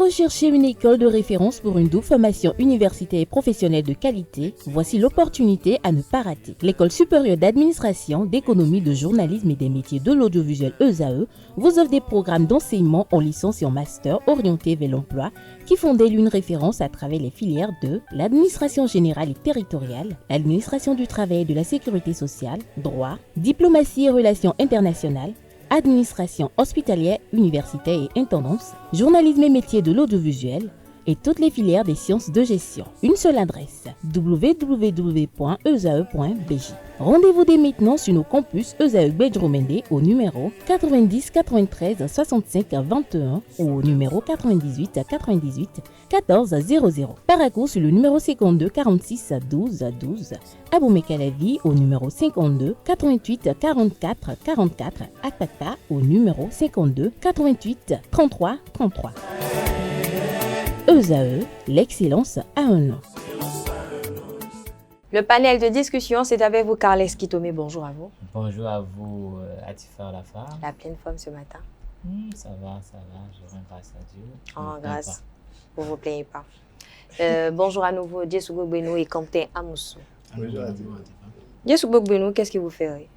recherchez une école de référence pour une double formation universitaire et professionnelle de qualité? Voici l'opportunité à ne pas rater. L'École supérieure d'administration, d'économie, de journalisme et des métiers de l'audiovisuel ESAE vous offre des programmes d'enseignement en licence et en master orientés vers l'emploi qui font d'elle une référence à travers les filières de l'administration générale et territoriale, l'administration du travail et de la sécurité sociale, droit, diplomatie et relations internationales, administration hospitalière, universitaire et intendance, journalisme et métiers de l'audiovisuel et toutes les filières des sciences de gestion. Une seule adresse, www.esae.bj. Rendez-vous dès maintenant sur nos campus ESAE Bedjromende au numéro 90 93 65 21 ou au numéro 98 98 14 00. Paracourt sur le numéro 52 46 12 12. Aboumé-Calavi au numéro 52 88 44 44. Akpaka au numéro 52 88 33 33. ESAE, l'excellence a un nom. Le panel de discussion, c'est avec vous, Carles Kitome. Bonjour à vous. Bonjour à vous, Atifa Lafa. La pleine forme ce matin. Ça va, je rends grâce à Dieu. En grâce, vous ne vous plaignez pas. Bonjour à nouveau, Djesougo Benou et Quentin Amoussou. Bonjour à Dieu. Djesougo Benou, qu'est-ce qui vous fait rire?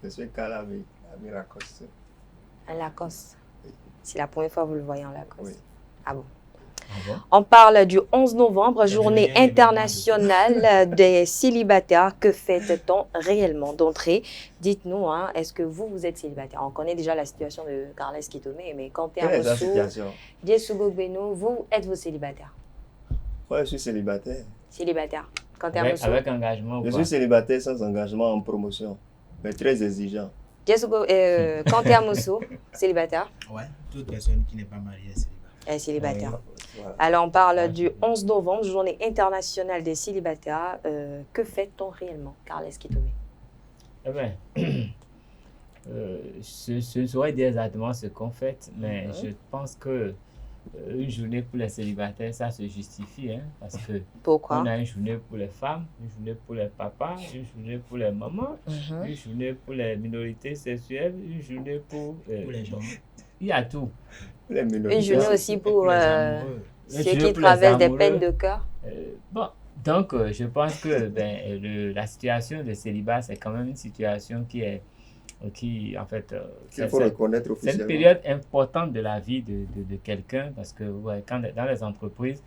Je suis Calami, ami Lacoste. Un Lacoste. C'est la première fois que vous le voyez en Lacoste. Oui. Ah bon? Ah bon? On parle du 11 novembre, journée internationale des célibataires. Que fait-on réellement d'entrée? Dites-nous, est-ce que vous êtes célibataire? On connaît déjà la situation de Carles Kitome, mais quand tu es à Moussou, Djesougo Benou, vous êtes-vous célibataire? Oui, je suis célibataire. Célibataire. Quand tu es à Moussou? Avec engagement ou Je pas? suis célibataire sans engagement en promotion, mais très exigeant. Djesougo, quand tu es à Moussou, célibataire? Ouais, toute personne qui n'est pas mariée est célibataire. Elle est célibataire. Voilà. Alors, on parle du 11 novembre, journée internationale des célibataires. Que fait-on réellement, Carles Kitome? Eh bien, je ne saurais dire exactement ce qu'on fait, mais je pense que une journée pour les célibataires, ça se justifie, parce que Pourquoi? on a une journée pour les femmes, une journée pour les papas, une journée pour les mamans, une journée pour les minorités sexuelles, une journée pour les gens. Il y a tout. Les Une minorités. journée aussi pour les amoureux. ceux journée qui pour les traversent des amoureux. peines de cœur. Donc, je pense que la situation de célibat, c'est quand même une situation qui en fait, Il faut reconnaître c'est une officiellement. période importante de la vie de quelqu'un parce que quand, dans les entreprises,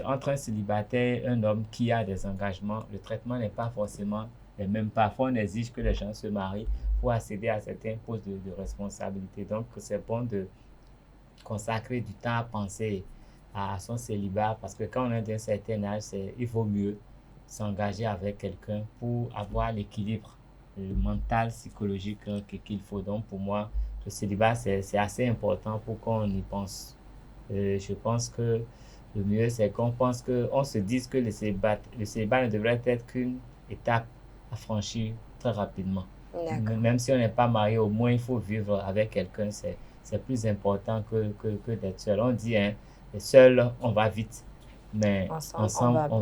entre un célibataire et un homme qui a des engagements, le traitement n'est pas forcément le même. Parfois, on exige que les gens se marient pour accéder à certains postes de responsabilité. Donc, c'est bon de consacrer du temps à penser à son célibat parce que quand on est d'un certain âge, il vaut mieux s'engager avec quelqu'un pour avoir l'équilibre mental, psychologique qu'il faut. Donc pour moi, le célibat, c'est assez important pour qu'on y pense. Je pense que le mieux, c'est qu'on se dise que le célibat ne devrait être qu'une étape à franchir très rapidement. Même si on n'est pas marié, au moins il faut vivre avec quelqu'un. C'est plus important que d'être seul. On dit, seul, on va vite, mais ensemble, on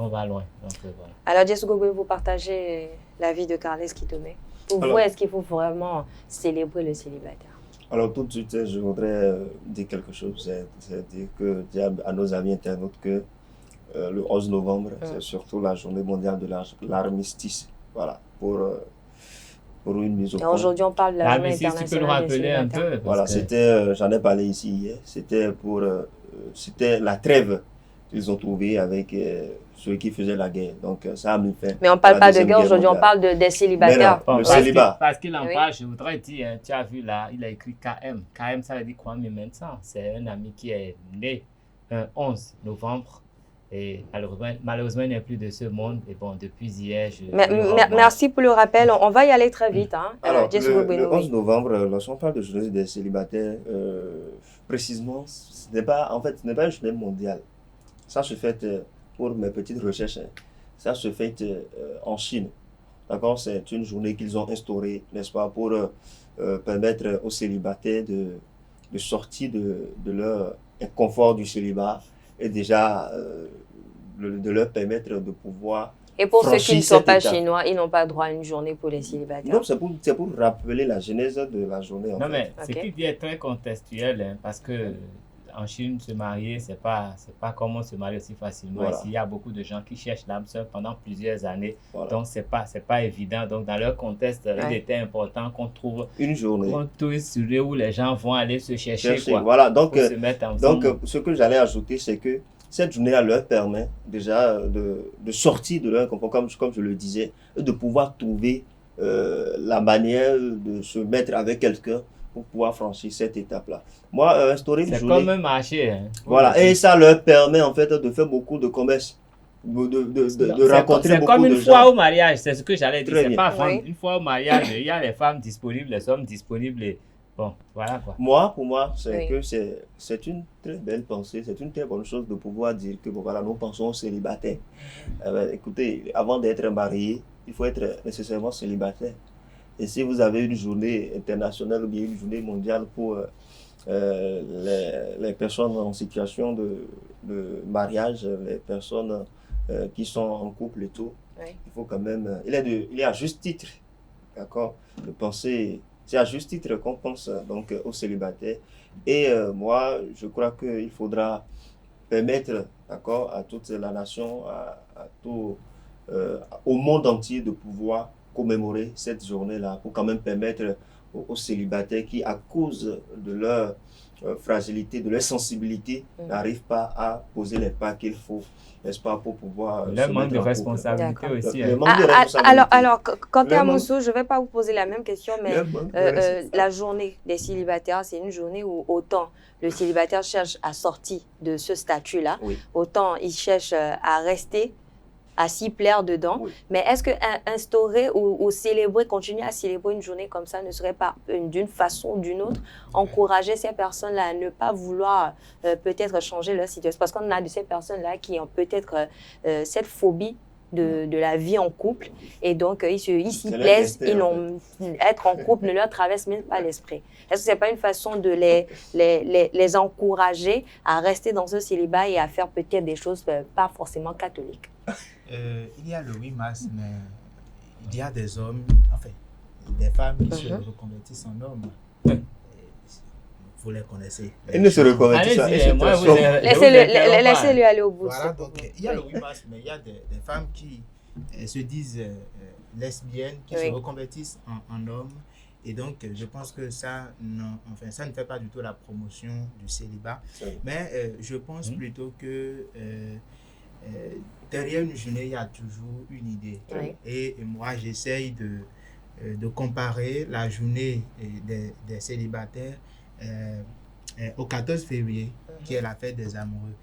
va loin. Donc, voilà. Alors, Djesougo, vous partagez l'avis de Carles Kitome. Pour vous, est-ce qu'il faut vraiment célébrer le célibataire? Alors tout de suite, je voudrais dire quelque chose. C'est dire à nos amis internautes que le 11 novembre, c'est surtout la journée mondiale de l'armistice. Voilà, pour une mise au point. Aujourd'hui, on parle de la journée internationale. Tu peux nous rappeler un peu? Voilà, c'était, j'en ai parlé ici hier, c'était la trêve qu'ils ont trouvée avec ceux qui faisaient la guerre. Donc ça a mis fin. Mais on ne parle pas de guerre aujourd'hui, on parle des célibataires. Le célibat. Parce qu'il en parle, je voudrais dire, tu as vu là, il a écrit KM. KM, ça veut dire Kwame Mensah. C'est un ami qui est né un 11 novembre. Et malheureusement, il n'est plus de ce monde. Et bon, depuis hier, merci pour le rappel. On va y aller très vite. Alors, le 11 novembre, lorsqu'on parle de journée des célibataires, précisément, ce n'est pas une journée mondiale. Ça se fait, pour mes petites recherches, ça se fait en Chine. D'accord? C'est une journée qu'ils ont instaurée, n'est-ce pas, pour permettre aux célibataires de sortir de leur inconfort du célibat et déjà de leur permettre de pouvoir. Et pour ceux qui ne sont pas chinois, ils n'ont pas droit à une journée pour les célibataires. Non, c'est pour rappeler la genèse de la journée. Non, mais ce qui dit est très contextuel, parce que en Chine, se marier, c'est pas comme on se marie aussi facilement. Voilà. Ici, il y a beaucoup de gens qui cherchent l'âme sœur pendant plusieurs années. Voilà. Donc, c'est pas évident. Donc, dans leur contexte, il était important qu'on trouve une journée sur où les gens vont aller se chercher, quoi, voilà. Donc, pour se mettre ensemble. donc ce que j'allais ajouter, c'est que cette journée-là leur permet déjà de sortir de leur confort, comme je le disais, et de pouvoir trouver la manière de se mettre avec quelqu'un pour pouvoir franchir cette étape-là. Moi, instaurer une journée... C'est comme un marché. Hein. Voilà, et ça leur permet en fait de faire beaucoup de commerce, de rencontrer beaucoup de gens. C'est comme une fois au mariage, c'est ce que j'allais dire. C'est pas Oui. une fois au mariage, il y a les femmes disponibles, les hommes disponibles. Et bon, voilà quoi. Pour moi, c'est une très belle pensée, c'est une très bonne chose de pouvoir dire que bon, voilà, nous pensons aux célibataires. Écoutez, avant d'être marié, il faut être nécessairement célibataire. Et si vous avez une journée internationale ou bien une journée mondiale pour les personnes en situation de mariage, les personnes qui sont en couple et tout, il faut quand même... Il est à juste titre, d'accord, de penser... C'est à juste titre qu'on pense donc aux célibataires. Et moi, je crois qu'il faudra permettre, d'accord, à toute la nation, au monde entier de pouvoir commémorer cette journée-là pour quand même permettre aux célibataires qui, à cause de leur fragilité, de leur sensibilité, n'arrivent pas à poser les pas qu'il faut, n'est-ce pas, pour pouvoir... Le manque de responsabilité aussi. Le manque de responsabilité. Alors, Quentin Moussou, je ne vais pas vous poser la même question, mais la journée des célibataires, c'est une journée où autant le célibataire cherche à sortir de ce statut-là, autant il cherche à rester, à s'y plaire dedans. Mais est-ce que instaurer ou célébrer, continuer à célébrer une journée comme ça ne serait pas d'une façon ou d'une autre encourager ces personnes-là à ne pas vouloir peut-être changer leur situation? Parce qu'on a de ces personnes-là qui ont peut-être cette phobie de la vie en couple et donc ils s'y plaisent, être en couple ne leur traverse même pas l'esprit. Est-ce que ce n'est pas une façon de les encourager à rester dans ce célibat et à faire peut-être des choses pas forcément catholiques? Il y a le 8 mars, mais il y a des hommes, enfin, des femmes qui se reconvertissent en hommes. Vous les connaissez. Ils ne se reconvertissent pas. Laissez-le aller au bout. Voilà, donc il y a le 8 mars, mais il y a des femmes qui se disent lesbiennes, qui se reconvertissent en hommes. Et donc, je pense que ça ne fait pas du tout la promotion du célibat. Mais je pense plutôt que derrière une journée, il y a toujours une idée. Et moi, j'essaye de comparer la journée des célibataires au 14 février, qui est la fête des amoureux.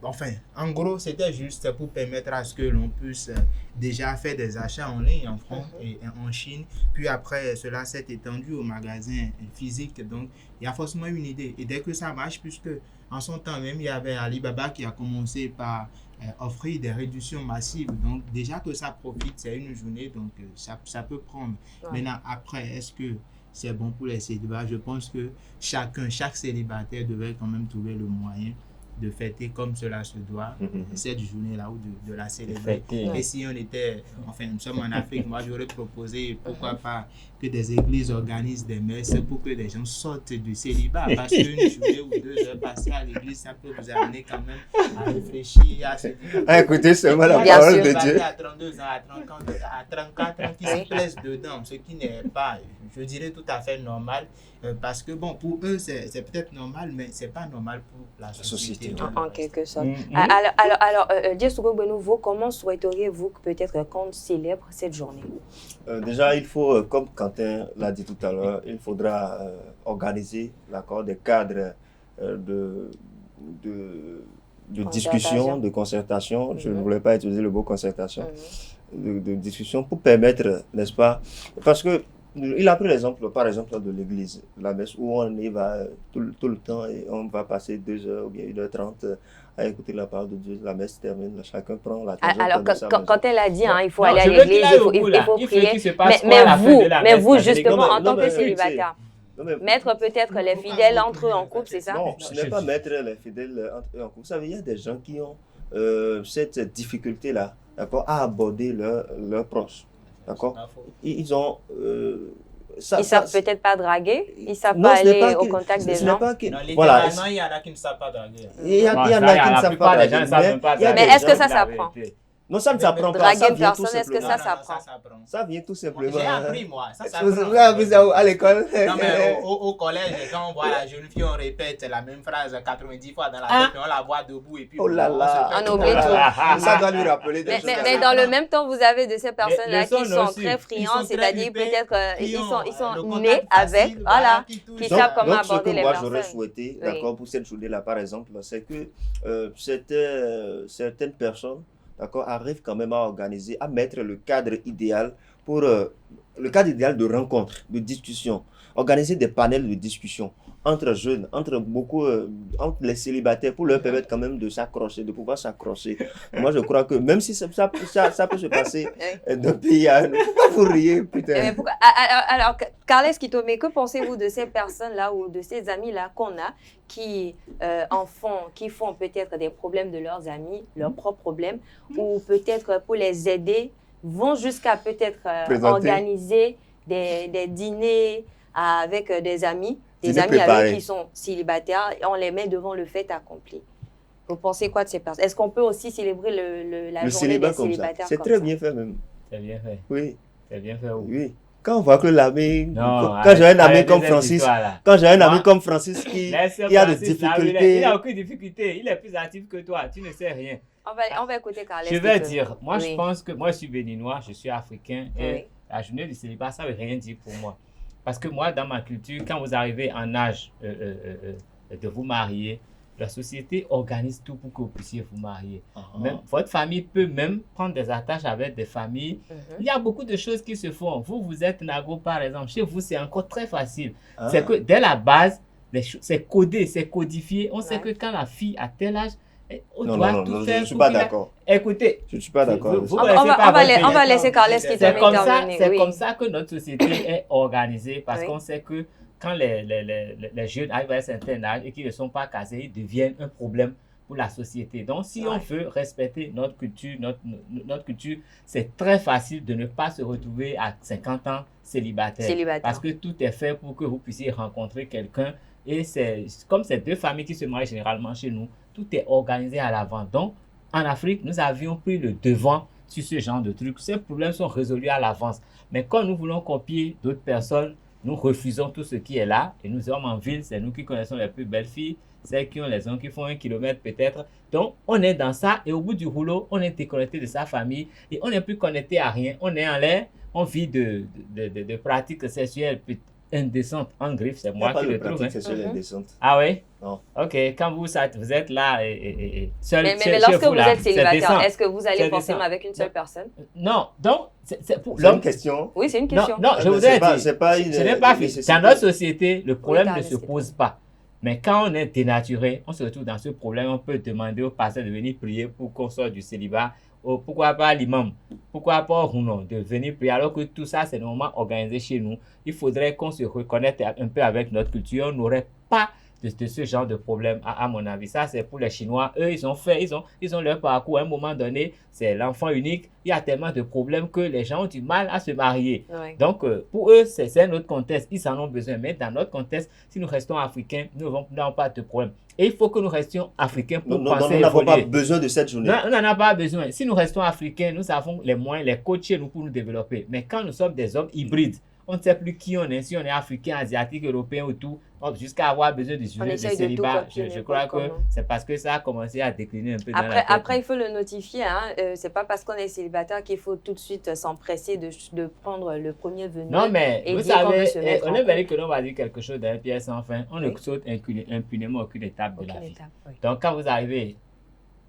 Enfin, en gros, c'était juste pour permettre à ce que l'on puisse déjà faire des achats en ligne en France et en Chine. Puis après, cela s'est étendu aux magasins physiques. Donc, il y a forcément une idée. Et dès que ça marche, puisque en son temps même, il y avait Alibaba qui a commencé par offrir des réductions massives. Donc, déjà que ça profite, c'est une journée, donc ça peut prendre. Maintenant, après, est-ce que c'est bon pour les célibataires? Je pense que chaque célibataire devait quand même trouver le moyen de fêter comme cela se doit cette journée-là ou de la célébrer. Et si on était, enfin nous sommes en Afrique, moi j'aurais proposé pourquoi pas que des églises organisent des messes pour que les gens sortent du célibat, parce qu'une journée ou 2 heures passées à l'église, ça peut vous amener quand même à réfléchir, à se dire... À écouter seulement la parole de Dieu. À 32 ans, à 34 ans, qui se plaisent dedans, ce qui n'est pas, je dirais, tout à fait normal, parce que bon, pour eux c'est peut-être normal, mais c'est pas normal pour la société. En quelque sorte. Alors, Dieusougou Benouveau, comment souhaiteriez-vous que peut-être qu'on célèbre cette journée? Déjà, il faut, comme Quentin l'a dit tout à l'heure, il faudra organiser des cadres de discussion, de concertation. Je ne voulais pas utiliser le mot concertation, de discussion pour permettre, n'est-ce pas? Parce que il a pris l'exemple, par exemple, de l'église, la messe, où on y va tout le temps et on va passer 2 heures ou bien 1h30 à écouter la parole de Dieu. La messe termine, chacun prend la tâche. Alors, quand elle a dit, il faut aller à l'église, il faut prier. Mais vous, justement, en tant que célibataire, mettre peut-être les fidèles entre eux en couple, c'est ça? Non, ce n'est pas mettre les fidèles entre eux en couple. Vous savez, il y a des gens qui ont cette difficulté-là, d'accord, à aborder leurs proches. D'accord? Ils ont Ils ne savent peut-être pas draguer, ils ne savent Non, pas ce n'est aller pas au que- contact des ce n'est gens. pas que- Non, voilà. littéralement, il y en a qui ne savent pas draguer. Il y en a qui ne la savent plupart pas des gens ne savent draguer, même pas mais il y a draguer, Mais est-ce que c'est ça la s'apprend? vérité. Non, ça ne s'apprend pas. Draguer Ça une vient tout personne, est-ce que simplement. ça s'apprend? s'apprend. Ça vient tout simplement. J'ai appris, moi. Ça Vous s'apprend. avez appris ça à l'école? Non, mais au collège, quand on voit la jeune fille, on répète la même phrase 90 fois dans la tête, mais on la voit debout et puis Oh là là. On oublie tout. Ça doit lui rappeler des choses. Mais dans le même temps, vous avez de ces personnes-là le qui son sont aussi. très Ils friands, sont très c'est-à-dire huppés, peut-être qui ils ont, sont le contact nés avec, facile, voilà, qui touchent. qui savent comment donc, ce aborder que les moi personnes. j'aurais souhaité, Oui. d'accord, pour cette journée-là, par exemple, c'est que certaines personnes, d'accord, arrivent quand même à organiser, à mettre le cadre idéal pour le cadre idéal de rencontre, de discussion, organiser des panels de discussion entre jeunes, entre les célibataires, pour leur permettre quand même de s'accrocher, de pouvoir s'accrocher. Moi, je crois que même si ça peut se passer d'un pays à un autre, pourquoi vous riez, putain? Mais pourquoi- Alors, Carles Quito, mais que pensez-vous de ces personnes-là ou de ces amis-là qu'on a qui qui font peut-être des problèmes de leurs amis, leurs propres problèmes, ou peut-être pour les aider, vont jusqu'à peut-être organiser des dîners avec des amis, Dîner avec préparé. qui sont célibataires, et on les met devant le fait accompli. Vous pensez quoi de ces personnes? Est-ce qu'on peut aussi célébrer la Le journée célibat des comme ça, célibataires c'est comme très ça? bien fait même. C'est bien fait. Oui, C'est bien fait. Oui. oui. Quand on voit que l'ami, Non, quand j'ai un ami arrêtez comme cette Francis, histoire-là. quand j'ai un ami Moi, comme Francis qui Laisse a des Francis là où difficultés, il n'a aucune difficulté. Il est plus actif que toi. Tu ne sais rien. On va écouter Carles Je vais Quito. dire, moi Oui. je pense que moi je suis béninois, je suis africain et Oui. la journée du célibat, ça ne veut rien dire pour moi. Parce que moi, dans ma culture, quand vous arrivez en âge de vous marier, la société organise tout pour que vous puissiez vous marier. Même, votre famille peut même prendre des attaches avec des familles. Il y a beaucoup de choses qui se font. Vous êtes Nago par exemple. Chez vous, c'est encore très facile. Ah. C'est que dès la base, c'est codé, c'est codifié. On sait Ouais. que quand la fille a tel âge, on Non, doit non, tout non, je faire ne suis pour pas qu'il a- d'accord. Écoutez, Je ne suis pas d'accord. Vous- avec ça. vous- On va laisser Carles Quito c'est comme ça, intervenir. c'est Oui. comme ça que notre société est organisée parce Oui. qu'on sait que quand les jeunes arrivent à un certain âge et qu'ils ne sont pas casés, ils deviennent un problème pour la société. Donc, si on veut respecter notre culture, notre culture, c'est très facile de ne pas se retrouver à 50 ans célibataire. Célibataire. Parce que tout est fait pour que vous puissiez rencontrer quelqu'un. Et c'est comme ces deux familles qui se marient généralement chez nous, tout est organisé à l'avant. Donc, en Afrique, nous avions pris le devant sur ce genre de trucs. Ces problèmes sont résolus à l'avance. Mais quand nous voulons copier d'autres personnes, nous refusons tout ce qui est là. Et nous sommes en ville, c'est nous qui connaissons les plus belles filles, celles qui ont les hommes qui font 1 kilomètre peut-être. Donc, on est dans ça et au bout du rouleau, on est déconnecté de sa famille et on n'est plus connecté à rien. On est en l'air, on vit de pratiques sexuelles indécentes en griffe. C'est Il n'y a moi pas qui de le trouve. pratique Hein. sexuelle indécente. Ah oui? Non. Ok, quand vous êtes là et seul Mais chez lorsque vous là, êtes c'est célibataire, décent. est-ce que vous allez C'est forcément décent. avec une seule personne? Non, donc, c'est pour C'est une l'homme. question. Oui, c'est une Non, question. non, je Mais voudrais c'est pas- dire, c'est pas une- ce n'est pas une fait. nécessité. Dans notre société, le problème Carles ne se Quito. pose pas. Mais quand on est dénaturé, on se retrouve dans ce problème, on peut demander au pasteur de venir prier pour qu'on sorte du célibat. Ou pourquoi pas l'imam? Pourquoi pas Rounon de venir prier? Alors que tout ça, c'est normalement organisé chez nous. Il faudrait qu'on se reconnecte un peu avec notre culture. On n'aurait pas de ce genre de problème, à mon avis. Ça, c'est pour les Chinois. Eux, ils ont leur parcours. À un moment donné, c'est l'enfant unique. Il y a tellement de problèmes que les gens ont du mal à se marier. Oui. Donc, pour eux, c'est un autre contexte. Ils en ont besoin. Mais dans notre contexte, si nous restons africains, nous n'avons pas de problème. Et il faut que nous restions africains pour Nous penser n'avons pas évoluer. besoin de cette journée. Non, on n'en a pas besoin. Si nous restons africains, nous avons les moyens, les coachs chez nous pour nous développer. Mais quand nous sommes des hommes hybrides, on ne sait plus qui on est, si on est africain, asiatique, européen ou tout, jusqu'à avoir besoin du sujet de essaye de tout célibat. copier, Je crois que comment. c'est parce que ça a commencé à décliner un peu dans la tête. Après, il faut le notifier. Hein. C'est pas parce qu'on est célibataire qu'il faut tout de suite s'empresser de prendre le premier venu. Non, mais et vous dire qu'on veut savez, se mettre on en est venu que l'on va dire quelque chose d'un pièce sans fin. On ne Oui. saute impunément aucune étape de la Aucune vie. étape, oui. Donc, quand vous arrivez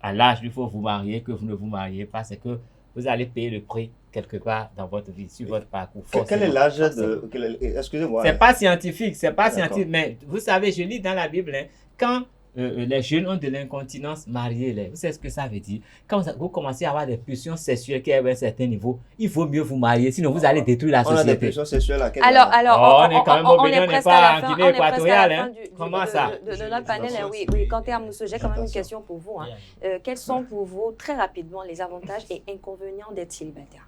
à l'âge où il faut vous marier, que vous ne vous mariez pas, c'est que vous allez payer le prix quelque part dans votre vie, sur votre parcours. Quel est l'âge forcément. Excusez-moi. C'est pas scientifique, c'est pas D'accord. scientifique, mais vous savez, je lis dans la Bible, hein, quand les jeunes ont de l'incontinence, mariez-les. Vous savez ce que ça veut dire? Quand vous commencez à avoir des pulsions sexuelles qui arrivent à un certain niveau, il vaut mieux vous marier, sinon vous allez détruire la On a des société. pressions sexuelles à quel Alors, Oh, on est quand même au Bénin, on n'est presque pas à la en fin- Guinée on est presque à la équatoriale, fin hein. du- Comment ça? de notre panel. Hein. Oui, quand Mousso, j'ai quand même une question pour vous. Hein. Quels sont pour vous, très rapidement, les avantages et inconvénients d'être célibataire?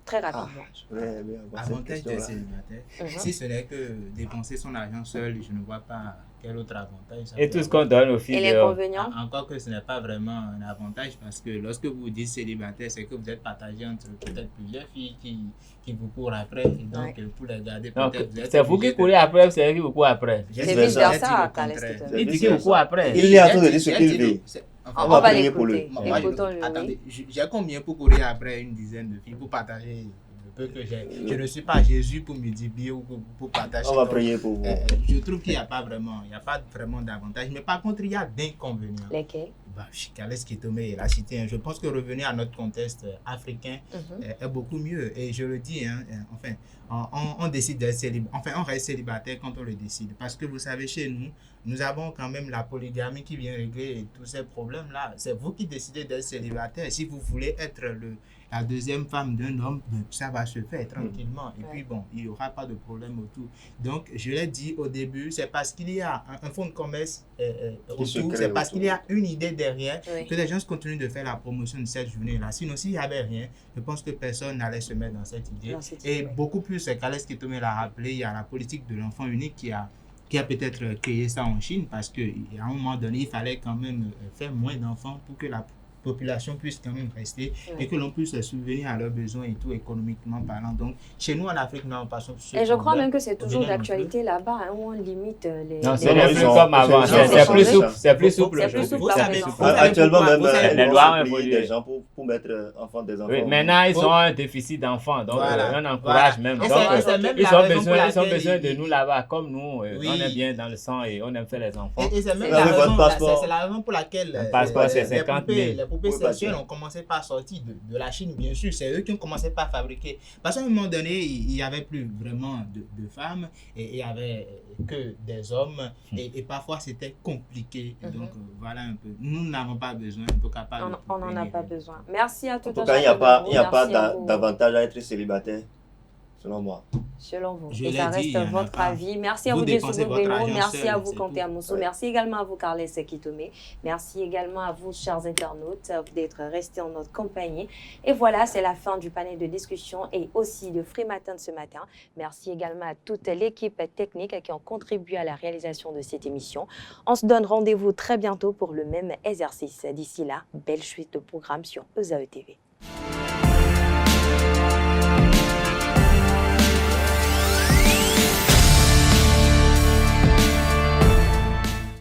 très rapidement. Je voudrais bien avoir cette Avantage des question-là. célibataires. Si ce n'est que dépenser son argent seul, je ne vois pas quel autre avantage. ça Et peut tout ce qu'on donne aux filles. Et l'inconvénient? Encore que ce n'est pas vraiment un avantage parce que lorsque vous dites célibataire, c'est que vous êtes partagé entre peut-être plusieurs filles qui vous courent après. Et donc, pour les garder, Donc, peut-être vous êtes c'est vous qui obligé de- courez après ou c'est eux qui vous courent après? J'ai C'est dit vice-versa, le contraire. Carles Esquito. Il dit qu'il vous court après. Il est en train de dire ce J'ai qu'il dit veut. On va va prier pour l'écouter. lui. Écoutons-le. Attendez, j'ai combien pour courir après une dizaine de filles pour partager le peu que j'ai? Je ne suis pas Jésus pour me dire bien ou pour partager. On va Donc, prier pour vous. je trouve qu'il n'y a pas vraiment d'avantage. Mais par contre, il y a d'inconvénients. Lesquels? Carles Esquito l'a cité. Je pense que revenir à notre contexte africain est beaucoup mieux. Et je le dis, on décide d'être célibataire. Enfin, on reste célibataire quand on le décide. Parce que vous savez, chez nous, nous avons quand même la polygamie qui vient régler tous ces problèmes-là. C'est vous qui décidez d'être célibataire. Si vous voulez être la deuxième femme d'un homme, ça va se faire tranquillement. Et puis bon, il n'y aura pas de problème autour. Donc, je l'ai dit au début, c'est parce qu'il y a un fonds de commerce autour, c'est parce qu'il y a une idée derrière que les gens continuent de faire la promotion de cette journée-là. Sinon, s'il n'y avait rien, je pense que personne n'allait se mettre dans cette idée. Et beaucoup plus, Carles Esquito l'a rappelé, il y a la politique de l'enfant unique qui a peut-être créé ça en Chine parce qu'à un moment donné, il fallait quand même faire moins d'enfants pour que la population puisse quand même rester et que l'on puisse subvenir à leurs besoins et tout économiquement parlant. Donc, chez nous en Afrique, nous n'avons pas ce Et je crois même que c'est toujours d'actualité là-bas, où on limite les... Non, c'est plus comme avant, c'est plus souple. C'est plus souple. Actuellement, même, les lois ont évolué. Des gens pour mettre des enfants. Oui, maintenant, ils ont un déficit d'enfants, donc on encourage même. Donc, ils ont besoin de nous là-bas, comme nous, on est bien dans le sang et on aime faire les enfants. Et c'est même la raison pour laquelle un passeport, c'est 50 000. Les poupées sexuelles ont commencé par sortir de la Chine, bien sûr. C'est eux qui ont commencé par fabriquer. Parce qu'à un moment donné, il n'y avait plus vraiment de femmes et il n'y avait que des hommes. Et parfois, c'était compliqué. Donc, voilà un peu. Nous n'avons pas besoin, en tout cas pas. On n'en a pas besoin. Merci à tous. En tout cas, il n'y a pas d'avantage à être célibataire, selon moi. Selon vous. Et ça reste votre avis. Merci à vous, Dessou Bello. Merci à vous, Kanté Amousso. Merci également à vous, Carles Esquito. Merci également à vous, chers internautes, d'être restés en notre compagnie. Et voilà, c'est la fin du panel de discussion et aussi de Free Matin de ce matin. Merci également à toute l'équipe technique qui ont contribué à la réalisation de cette émission. On se donne rendez-vous très bientôt pour le même exercice. D'ici là, belle suite de programmes sur ESAE TV.